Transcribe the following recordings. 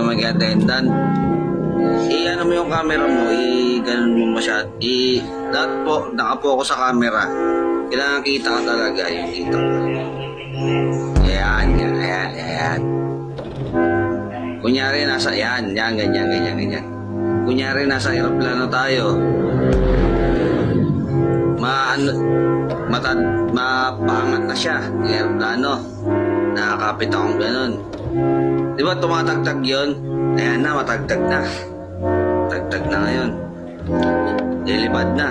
mag-attendant. I-ano mo yung camera mo, i-ganon mo masyad. Lahat po, nakapokus sa camera. Kailangan kita ka talaga yung dito. Ayan. Kunyari nasa, yan, ganyan. Kunyari nasa aeroplano tayo. Mapaangat na siya, yung aeroplano. Nakakapit akong ganun. Di ba tumatagtag yun? Ayan na, matagtag na. Tagtag na ngayon. Lilipad na.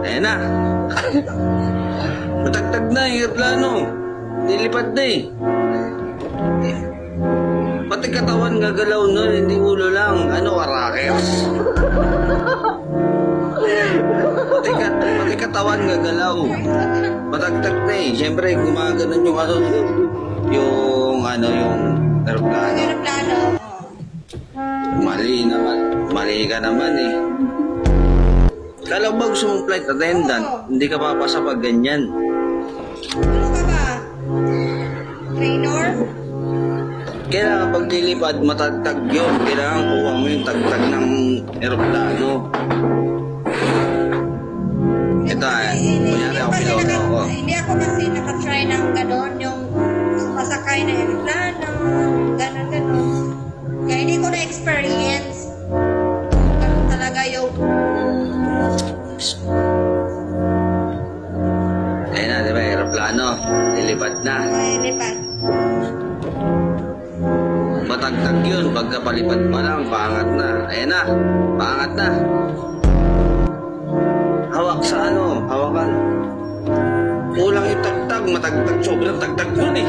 Ayan na. Matagtag na yung aeroplano. Lilipad na eh. Pati katawan gagalaw nun, hindi ulo lang. Ano, rockers? Pati katawan gagalaw. Matagtag na eh. Siyempre, gumaganon yung yung aeroplano. Mali ka naman eh. Kala ba gusto mong flight attendant? Hindi ka papasa pag ganyan. Ano ka ba? Trainer? Kailangan pag lilipad, matagtag yun. Kailangan kuha mo yung tagtag ng aeroplano. Ito kunyari ako piloto ako. Hindi ako kasi nakatry ng gano'n, yung sumasakay na aeroplano, gano'n. Kaya hindi ko na-experience. Gano'n talaga yung... Ayun na, di ba, aeroplano. Lilipad na. Lipat. Matagtag yun. Pagkapalipad pa lang, paangat na. Ayun na, paangat na. Hawak sa hawakan. Kulang yung tagtag, matagtag. Sobrang tagtag yun eh.